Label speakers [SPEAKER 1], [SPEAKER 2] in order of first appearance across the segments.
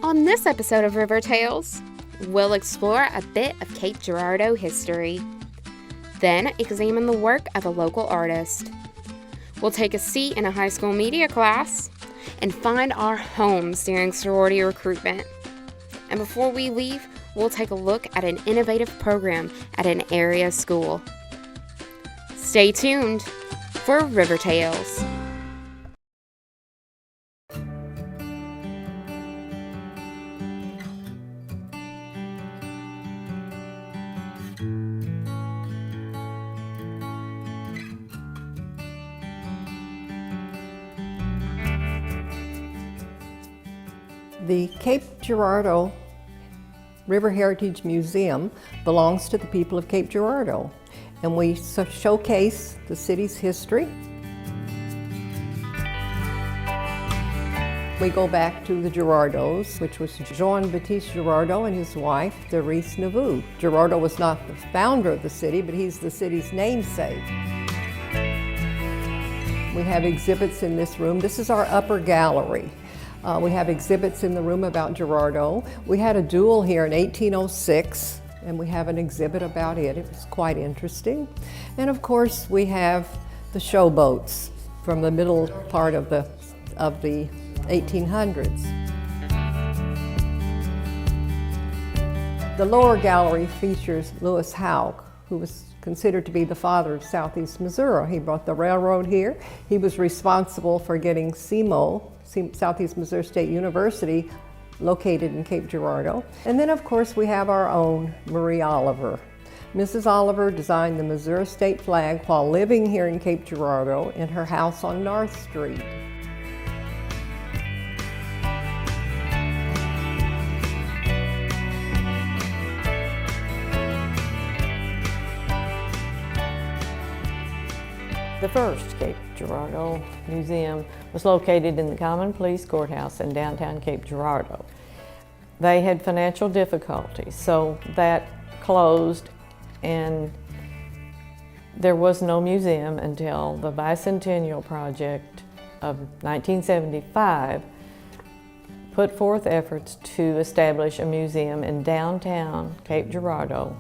[SPEAKER 1] On this episode of River Tales, we'll explore a bit of Cape Girardeau history, then examine the work of a local artist. We'll take a seat in a high school media class and find our homes during sorority recruitment. And before we leave, we'll take a look at an innovative program at an area school. Stay tuned for River Tales.
[SPEAKER 2] The Cape Girardeau River Heritage Museum belongs to the people of Cape Girardeau, and we showcase the city's history. We go back to the Girardeaus, which was Jean-Baptiste Girardeau and his wife, Therese Nauvoo. Girardeau was not the founder of the city, but he's the city's namesake. We have exhibits in this room. This is our upper gallery. We have exhibits in the room about Girardeau. We had a duel here in 1806, and we have an exhibit about it. It was quite interesting. And of course, we have the showboats from the middle part of the 1800s. The lower gallery features Lewis Houck, who was considered to be the father of Southeast Missouri. He brought the railroad here. He was responsible for getting SEMO, Southeast Missouri State University, located in Cape Girardeau. And then of course we have our own Marie Oliver. Mrs. Oliver designed the Missouri state flag while living here in Cape Girardeau in her house on North Street.
[SPEAKER 3] The first Cape Girardeau Museum was located in the Common Police Courthouse in downtown Cape Girardeau. They had financial difficulties, so that closed, and there was no museum until the bicentennial project of 1975 put forth efforts to establish a museum in downtown Cape Girardeau,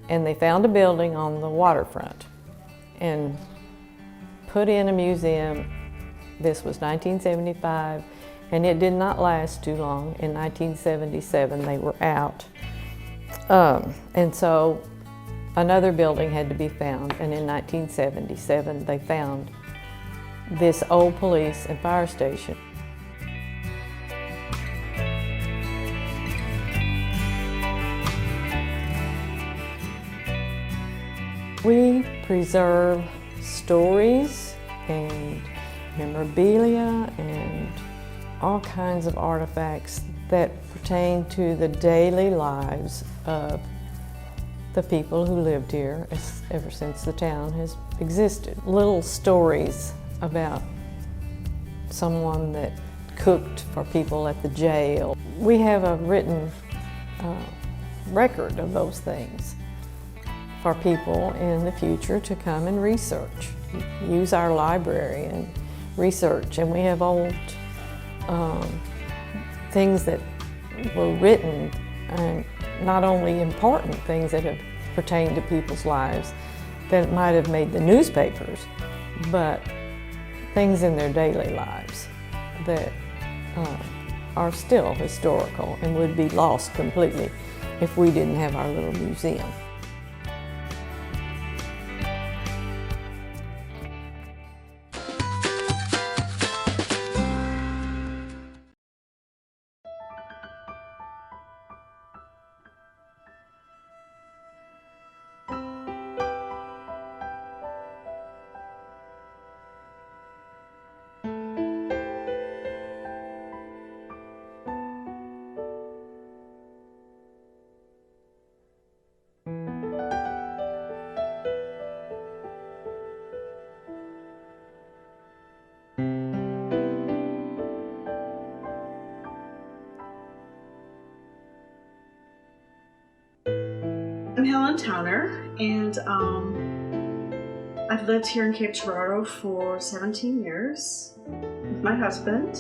[SPEAKER 3] and they found a building on the waterfront and put in a museum. This was 1975, and it did not last too long. In 1977, they were out. And so another building had to be found, and in 1977, they found this old police and fire station. We preserve stories and memorabilia and all kinds of artifacts that pertain to the daily lives of the people who lived here ever since the town has existed. Little stories about someone that cooked for people at the jail. We have a written record of those things for people in the future to come and research. Use our library and research, and we have old things that were written, and not only important things that have pertained to people's lives that might have made the newspapers, but things in their daily lives that are still historical and would be lost completely if we didn't have our little museum.
[SPEAKER 4] I'm Helen Towner, and I've lived here in Cape Girardeau for 17 years with my husband.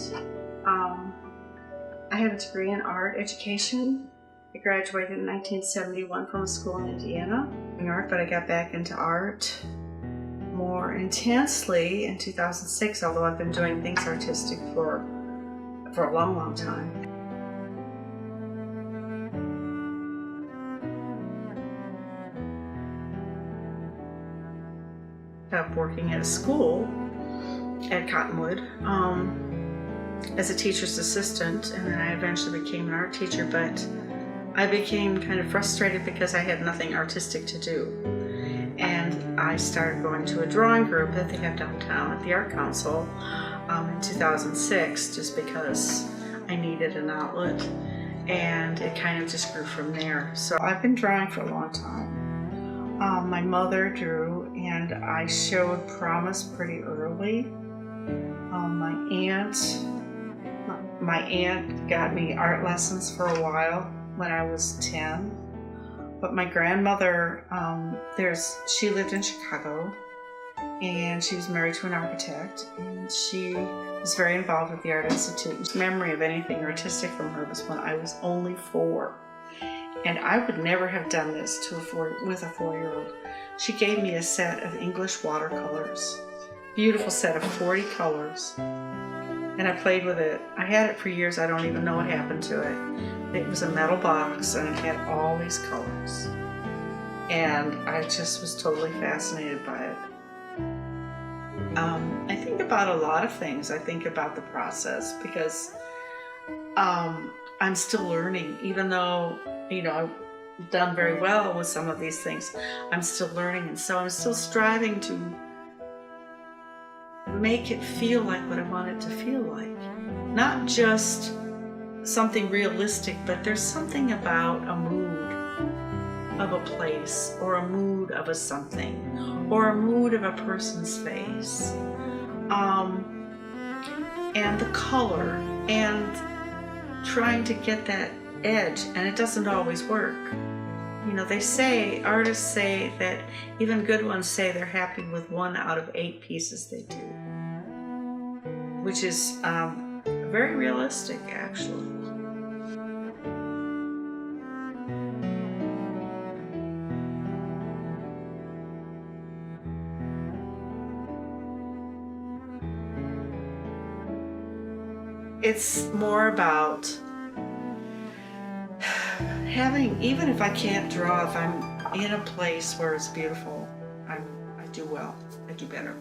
[SPEAKER 4] I have a degree in art education. I graduated in 1971 from a school in Indiana, in art, but I got back into art more intensely in 2006, although I've been doing things artistic for a long, long time. Working at a school at Cottonwood as a teacher's assistant, and then I eventually became an art teacher, but I became kind of frustrated because I had nothing artistic to do. And I started going to a drawing group that they have downtown at the Art Council in 2006, just because I needed an outlet, and it kind of just grew from there. So I've been drawing for a long time. My mother drew, and I showed promise pretty early. My aunt got me art lessons for a while when I was 10. But my grandmother, she lived in Chicago, and she was married to an architect, and she was very involved with the Art Institute. Memory of anything artistic from her was when I was only 4. And I would never have done this with a 4-year-old. She gave me a set of English watercolors, beautiful set of 40 colors, and I played with it. I had it for years. I don't even know what happened to it. It was a metal box, and it had all these colors, and I just was totally fascinated by it. I think about a lot of things. I think about the process because I'm still learning, even though I've done very well with some of these things. I'm still learning, and so I'm still striving to make it feel like what I want it to feel like. Not just something realistic, but there's something about a mood of a place, or a mood of a something, or a mood of a person's face, and the color, and trying to get that edge, and it doesn't always work. Artists say that, even good ones say they're happy with 1 out of 8 pieces they do, which is very realistic, actually. It's more about having, even if I can't draw, if I'm in a place where it's beautiful, I do well. I do better.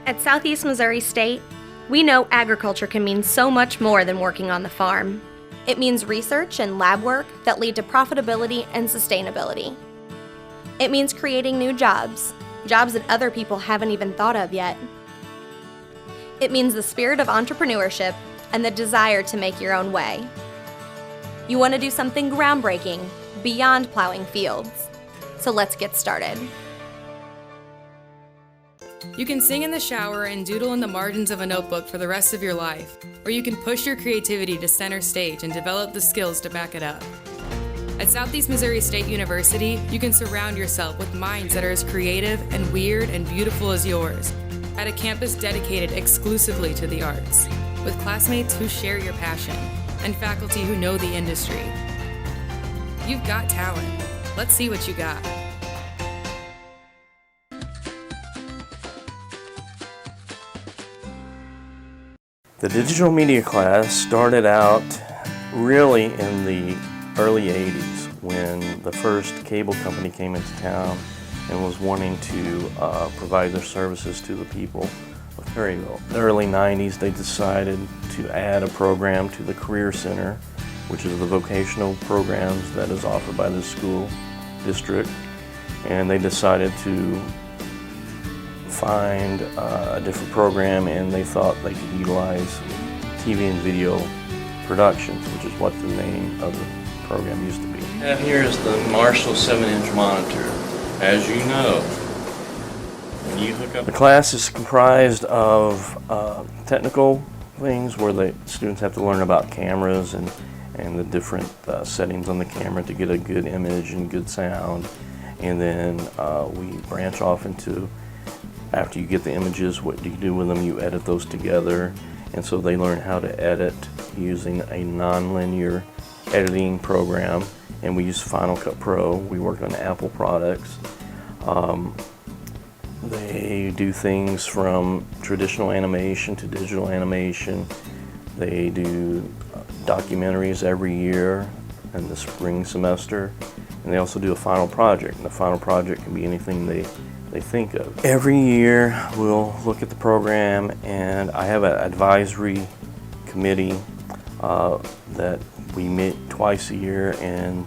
[SPEAKER 5] At Southeast Missouri State, we know agriculture can mean so much more than working on the farm. It means research and lab work that lead to profitability and sustainability. It means creating new jobs that other people haven't even thought of yet. It means the spirit of entrepreneurship and the desire to make your own way. You want to do something groundbreaking beyond plowing fields. So let's get started.
[SPEAKER 6] You can sing in the shower and doodle in the margins of a notebook for the rest of your life, or you can push your creativity to center stage and develop the skills to back it up. At Southeast Missouri State University, you can surround yourself with minds that are as creative and weird and beautiful as yours, at a campus dedicated exclusively to the arts, with classmates who share your passion and faculty who know the industry. You've got talent. Let's see what you got.
[SPEAKER 7] The digital media class started out really in the early 80s when the first cable company came into town and was wanting to provide their services to the people of Perryville. In the early 90s, they decided to add a program to the Career Center, which is the vocational programs that is offered by the school district, and they decided to find a different program, and they thought they could utilize TV and video productions, which is what the name of the program used to be. And here is the Marshall 7-inch monitor. As you know, when you hook up, the class is comprised of technical things where the students have to learn about cameras and the different settings on the camera to get a good image and good sound. And then we branch off into after you get the images, what do you do with them? You edit those together. And so they learn how to edit using a non-linear editing program. And we use Final Cut Pro. We work on Apple products. They do things from traditional animation to digital animation. They do documentaries every year in the spring semester. And they also do a final project. And the final project can be anything they think of. Every year we'll look at the program, and I have an advisory committee that we meet twice a year, and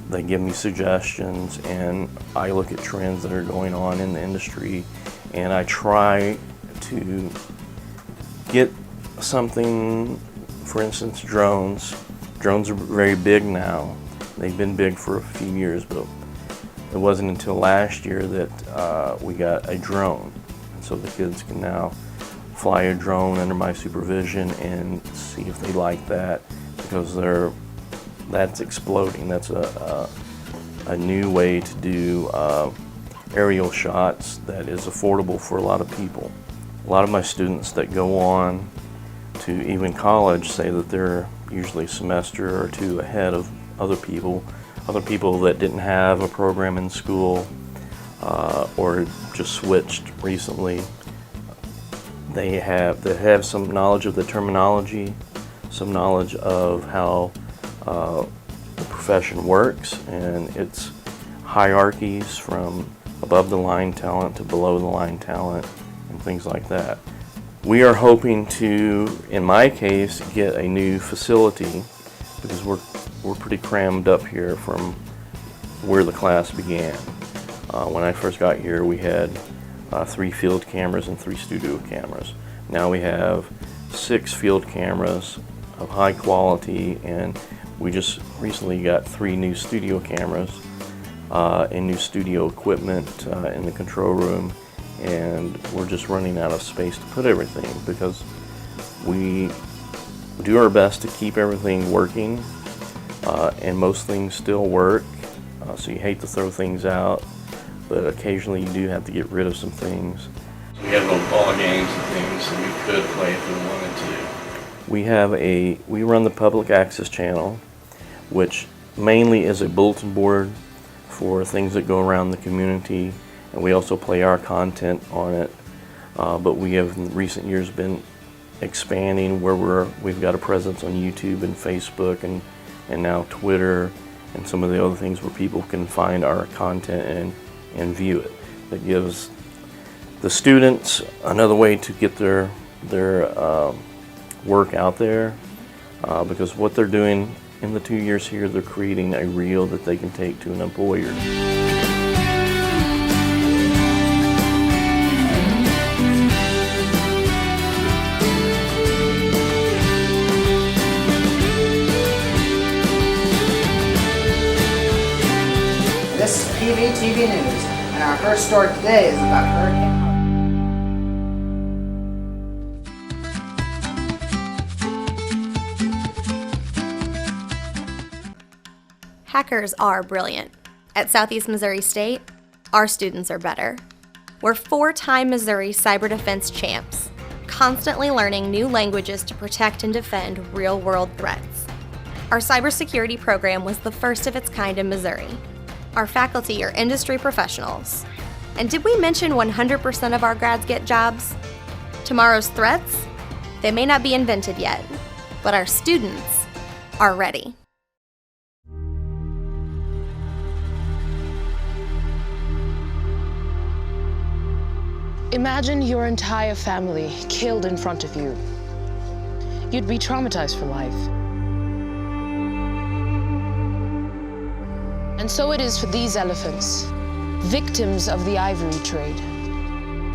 [SPEAKER 7] they give me suggestions, and I look at trends that are going on in the industry, and I try to get something, for instance, drones. Drones are very big now. They've been big for a few years, but it wasn't until last year that we got a drone. And so the kids can now fly a drone under my supervision and see if they like that, because that's exploding. That's a new way to do aerial shots that is affordable for a lot of people. A lot of my students that go on to even college say that they're usually a semester or two ahead of other people that didn't have a program in school or just switched recently. They have some knowledge of the terminology, some knowledge of how the profession works and its hierarchies from above the line talent to below the line talent and things like that. We are hoping to, in my case, get a new facility because we're pretty crammed up here from where the class began. When I first got here, we had 3 field cameras and 3 studio cameras. Now we have 6 field cameras of high quality, and we just recently got 3 new studio cameras and new studio equipment in the control room, and we're just running out of space to put everything because we do our best to keep everything working, and most things still work, so you hate to throw things out, but occasionally you do have to get rid of some things. We have little ball games and things that we could play if we wanted to. We run the public access channel, which mainly is a bulletin board for things that go around the community, and we also play our content on it, but we have in recent years been expanding where we've got a presence on YouTube and Facebook and now Twitter and some of the other things where people can find our content and view it. That gives the students another way to get their work out there, because what they're doing in the 2 years here, they're creating a reel that they can take to an employer.
[SPEAKER 8] This is PVTV News, and our first story today is about Hurricane.
[SPEAKER 5] Hackers are brilliant. At Southeast Missouri State, our students are better. We're 4-time Missouri cyber defense champs, constantly learning new languages to protect and defend real-world threats. Our cybersecurity program was the first of its kind in Missouri. Our faculty are industry professionals. And did we mention 100% of our grads get jobs? Tomorrow's threats? They may not be invented yet, but our students are ready.
[SPEAKER 9] Imagine your entire family killed in front of you. You'd be traumatized for life. And so it is for these elephants, victims of the ivory trade.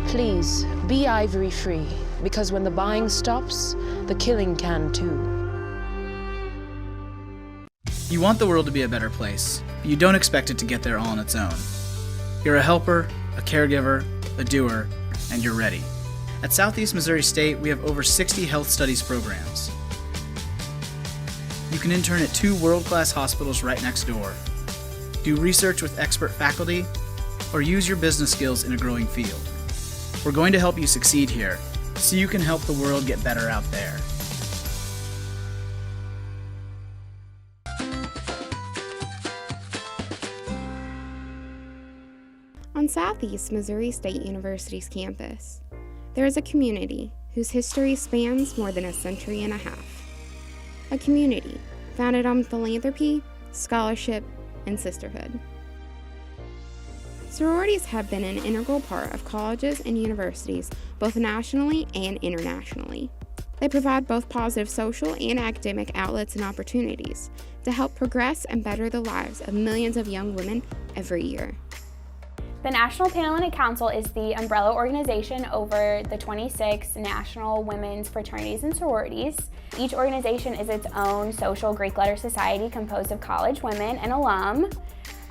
[SPEAKER 9] Please, be ivory free, because when the buying stops, the killing can too.
[SPEAKER 10] You want the world to be a better place, but you don't expect it to get there all on its own. You're a helper, a caregiver, a doer, and you're ready. At Southeast Missouri State, we have over 60 health studies programs. You can intern at 2 world-class hospitals right next door, do research with expert faculty, or use your business skills in a growing field. We're going to help you succeed here, so you can help the world get better out there.
[SPEAKER 1] On Southeast Missouri State University's campus, there is a community whose history spans more than a century and a half. A community founded on philanthropy, scholarship, and sisterhood. Sororities have been an integral part of colleges and universities, both nationally and internationally. They provide both positive social and academic outlets and opportunities to help progress and better the lives of millions of young women every year.
[SPEAKER 11] The National Panhellenic Council is the umbrella organization over the 26 national women's fraternities and sororities. Each organization is its own social Greek letter society composed of college women and alum.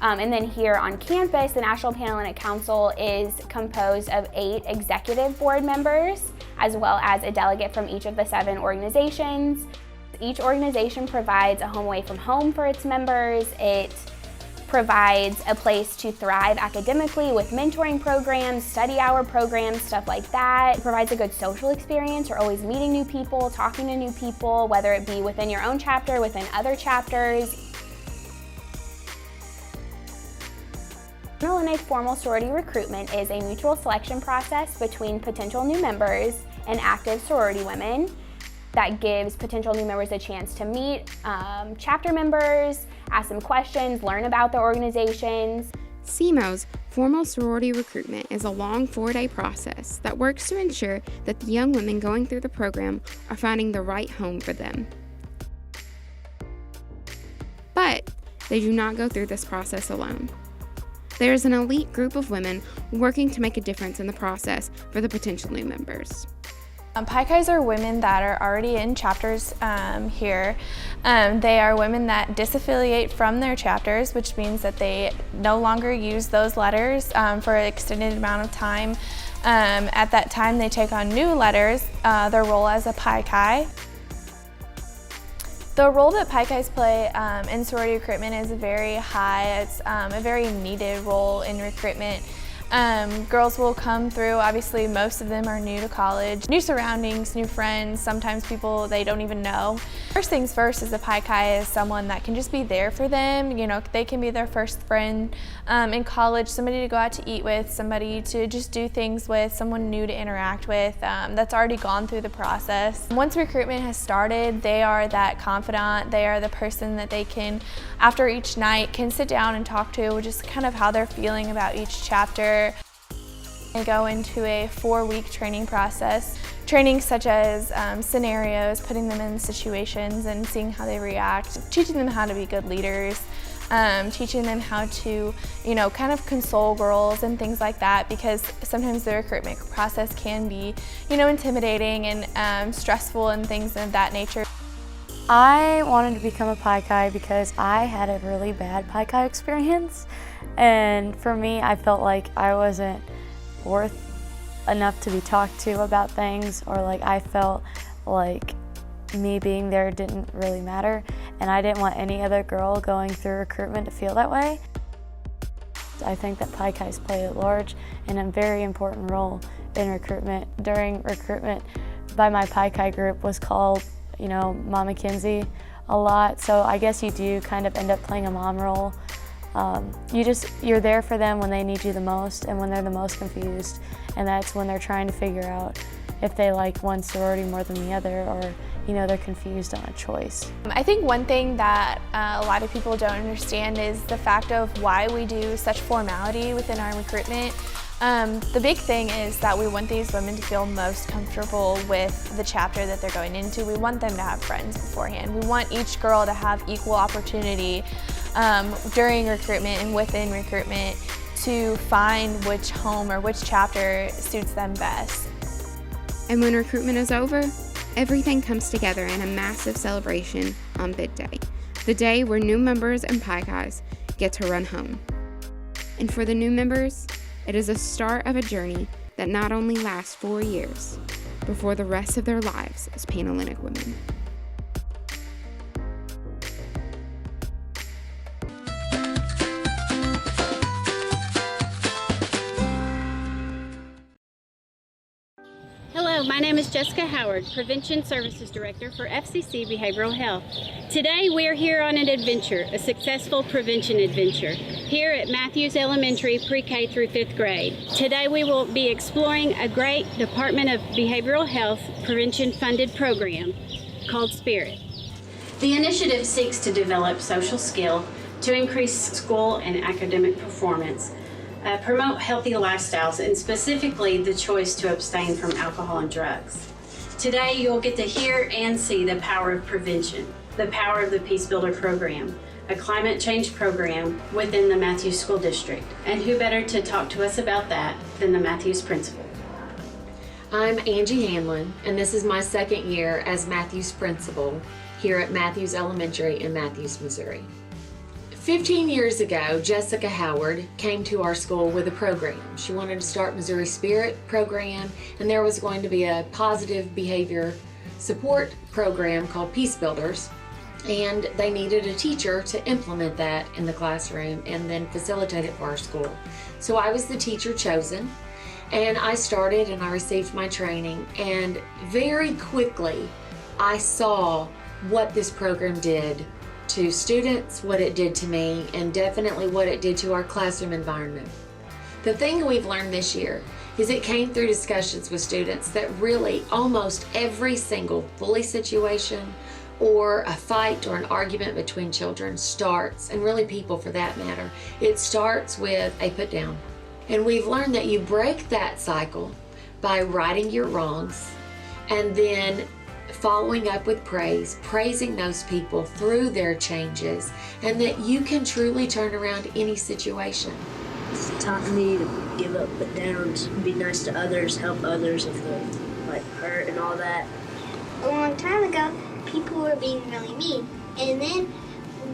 [SPEAKER 11] And then here on campus, the National Panhellenic Council is composed of 8 executive board members, as well as a delegate from each of the 7 organizations. Each organization provides a home away from home for its members. It provides a place to thrive academically with mentoring programs, study hour programs, stuff like that. It provides a good social experience. You're always meeting new people, talking to new people, whether it be within your own chapter, within other chapters. Panhellenic formal sorority recruitment is a mutual selection process between potential new members and active sorority women that gives potential new members a chance to meet chapter members, ask them questions, learn about their organizations.
[SPEAKER 1] SEMO's formal sorority recruitment is a long 4-day process that works to ensure that the young women going through the program are finding the right home for them. But they do not go through this process alone. There is an elite group of women working to make a difference in the process for the potential new members.
[SPEAKER 12] Pi-Chis are women that are already in chapters here. They are women that disaffiliate from their chapters, which means that they no longer use those letters for an extended amount of time. At that time, they take on new letters, their role as a Pi-Chi. The role that Pi-Chis play in sorority recruitment is very high. It's a very needed role in recruitment. Girls will come through, obviously most of them are new to college, new surroundings, new friends, sometimes people they don't even know. First things first is a Pi-Chi is someone that can just be there for them, you know, they can be their first friend in college, somebody to go out to eat with, somebody to just do things with, someone new to interact with that's already gone through the process. Once recruitment has started, they are that confidant, they are the person that they can, after each night, can sit down and talk to just kind of how they're feeling about each chapter. They go into a 4-week training process, training such as scenarios, putting them in situations and seeing how they react, teaching them how to be good leaders, teaching them how to, you know, kind of console girls and things like that, because sometimes the recruitment process can be, you know, intimidating and stressful and things of that nature.
[SPEAKER 13] I wanted to become a Pi-Chi because I had a really bad Pi-Chi experience, and for me, I felt like I wasn't worth enough to be talked to about things, or like I felt like me being there didn't really matter, and I didn't want any other girl going through recruitment to feel that way. I think that Pi-Chis play a large and a very important role in recruitment. During recruitment, by my Pi-Chi group was called, you know, Mama Kinsey a lot, so I guess you do kind of end up playing a mom role. You're there for them when they need you the most and when they're the most confused, and that's when they're trying to figure out if they like one sorority more than the other, or, you know, they're confused on a choice.
[SPEAKER 12] I think one thing that a lot of people don't understand is the fact of why we do such formality within our recruitment. The big thing is that we want these women to feel most comfortable with the chapter that they're going into. We want them to have friends beforehand. We want each girl to have equal opportunity during recruitment and within recruitment to find which home or which chapter suits them best.
[SPEAKER 1] And when recruitment is over, everything comes together in a massive celebration on bid day, the day where new members and Pi-Chis get to run home. And for the new members, it is the start of a journey that not only lasts 4 years, but for the rest of their lives as Panhellenic women.
[SPEAKER 14] Hello, my name is Jessica Howard, Prevention Services Director for FCC Behavioral Health. Today we are here on an adventure, a successful prevention adventure, here at Matthews Elementary Pre-K through 5th grade. Today we will be exploring a great Department of Behavioral Health prevention funded program called SPIRIT. The initiative seeks to develop social skill to increase school and academic performance, promote healthy lifestyles, and specifically the choice to abstain from alcohol and drugs. Today you'll get to hear and see the power of prevention, the power of the Peace Builder program, a climate change program within the Matthews School District. And who better to talk to us about that than the Matthews principal?
[SPEAKER 15] I'm Angie Hanlon, and this is my second year as Matthews principal here at Matthews Elementary in Matthews, Missouri. 15 years ago, Jessica Howard came to our school with a program. She wanted to start Missouri Spirit program, and there was going to be a positive behavior support program called Peace Builders, and they needed a teacher to implement that in the classroom and then facilitate it for our school. So I was the teacher chosen, and I started and I received my training, and very quickly I saw what this program did to students, what it did to me, and definitely what it did to our classroom environment. The thing we've learned this year is it came through discussions with students that really almost every single bully situation or a fight or an argument between children starts, and really people for that matter, it starts with a put down. And we've learned that you break that cycle by righting your wrongs and then following up with praise, praising those people through their changes, and that you can truly turn around any situation.
[SPEAKER 16] It's taught me to give up put downs, be nice to others, help others if they're hurt and all that.
[SPEAKER 17] A long time ago, people were being really mean, and then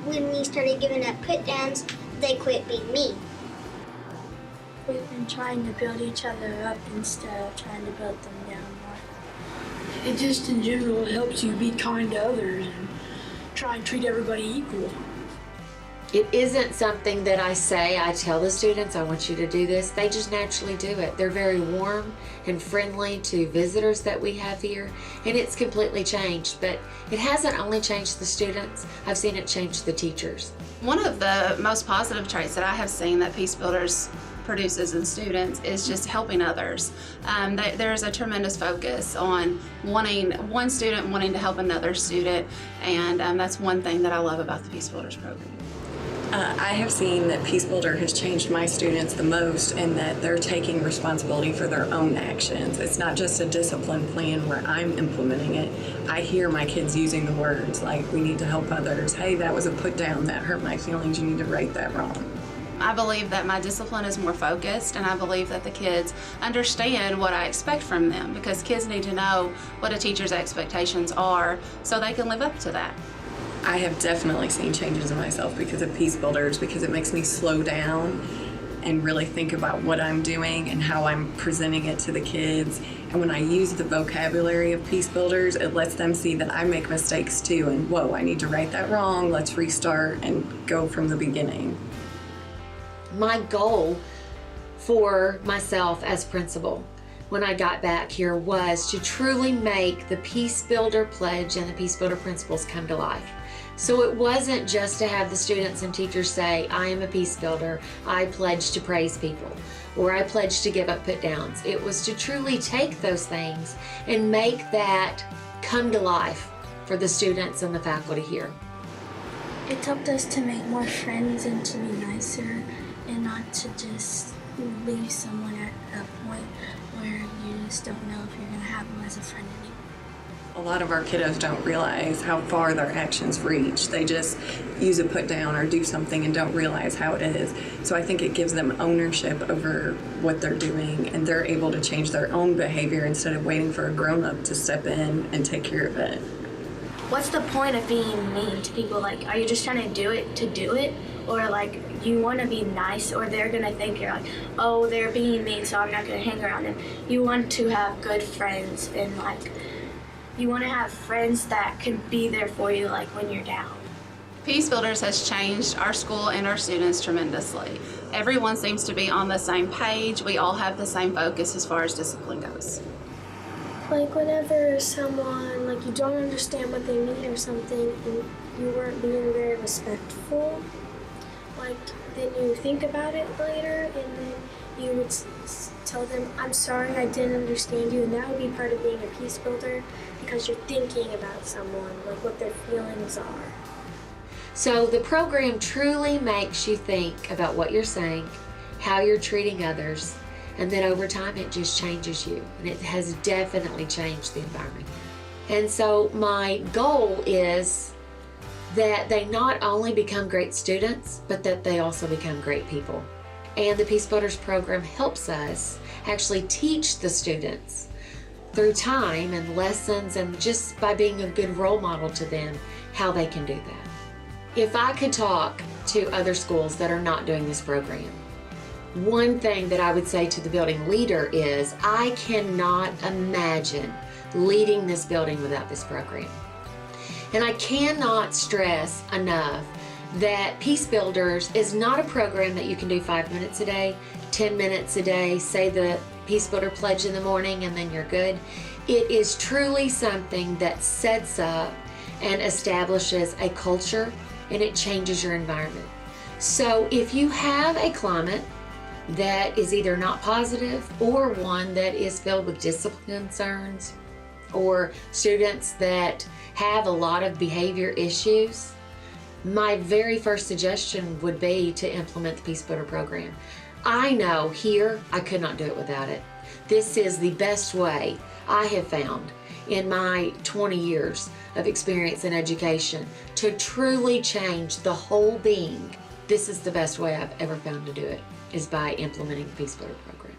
[SPEAKER 17] when we started giving up put downs, they quit being mean.
[SPEAKER 18] We've been trying to build each other up instead of trying to build them down more. It just in general helps you be kind to others and try and treat everybody equal.
[SPEAKER 15] It isn't something that I say, I tell the students, I want you to do this. They just naturally do it. They're very warm and friendly to visitors that we have here, and it's completely changed. But it hasn't only changed the students, I've seen it change the teachers.
[SPEAKER 19] One of the most positive traits that I have seen that Peace Builders produces in students is just helping others. There's a tremendous focus on one student wanting to help another student, and that's one thing that I love about the Peace Builders program.
[SPEAKER 20] I have seen that Peace Builder has changed my students the most in that they're taking responsibility for their own actions. It's not just a discipline plan where I'm implementing it. I hear my kids using the words like, we need to help others. Hey, that was a put down, that hurt my feelings, you need to right that wrong.
[SPEAKER 19] I believe that my discipline is more focused, and I believe that the kids understand what I expect from them, because kids need to know what a teacher's expectations are so they can live up to that.
[SPEAKER 20] I have definitely seen changes in myself because of Peace Builders, because it makes me slow down and really think about what I'm doing and how I'm presenting it to the kids. And when I use the vocabulary of Peace Builders, it lets them see that I make mistakes too, and whoa, I need to right that wrong, let's restart and go from the beginning.
[SPEAKER 15] My goal for myself as principal when I got back here was to truly make the Peace Builder pledge and the Peace Builder principles come to life. So it wasn't just to have the students and teachers say, I am a peace builder, I pledge to praise people, or I pledge to give up put downs. It was to truly take those things and make that come to life for the students and the faculty here.
[SPEAKER 18] It helped us to make more friends and to be nicer and not to just leave someone at a point where you just don't know if you're going to have them as a friend anymore.
[SPEAKER 20] A lot of our kiddos don't realize how far their actions reach. They just use a put down or do something and don't realize how it is. So I think it gives them ownership over what they're doing, and they're able to change their own behavior instead of waiting for a grown-up to step in and take care of it.
[SPEAKER 18] What's the point of being mean to people? Are you just trying to do it? Or you want to be nice, or they're going to think you're oh, they're being mean, so I'm not going to hang around them. You want to have good friends, and you want to have friends that can be there for you when you're down.
[SPEAKER 19] Peace Builders has changed our school and our students tremendously. Everyone seems to be on the same page. We all have the same focus as far as discipline goes.
[SPEAKER 21] Like whenever someone, like you don't understand what they mean or something and you weren't being very respectful, like then you think about it later and then you would tell them, I'm sorry I didn't understand you, and that would be part of being a peace builder because you're thinking about someone, like what their feelings are.
[SPEAKER 15] So the program truly makes you think about what you're saying, how you're treating others, and then over time it just changes you, and it has definitely changed the environment. And so my goal is that they not only become great students, but that they also become great people. And the Peace Builders program helps us actually teach the students through time and lessons and just by being a good role model to them how they can do that. If I could talk to other schools that are not doing this program, one thing that I would say to the building leader is I cannot imagine leading this building without this program. And I cannot stress enough that Peace Builders is not a program that you can do 5 minutes a day, 10 minutes a day, say the Peace Builder Pledge in the morning and then you're good. It is truly something that sets up and establishes a culture and it changes your environment. So if you have a climate that is either not positive or one that is filled with discipline concerns or students that have a lot of behavior issues, my very first suggestion would be to implement the Peace Builder program. I know here I could not do it without it. This is the best way I have found in my 20 years of experience in education to truly change the whole being. This is the best way I've ever found to do it, is by implementing the Peace Builder program.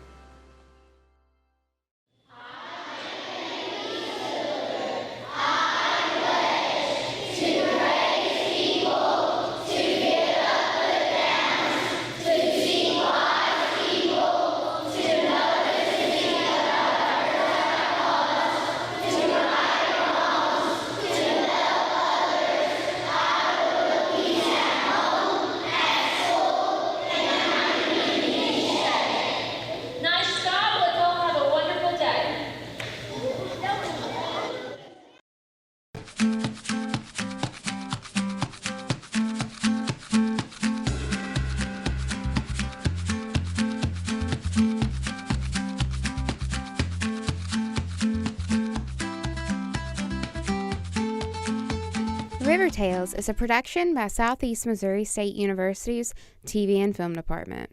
[SPEAKER 1] River Tales is a production by Southeast Missouri State University's TV and Film Department.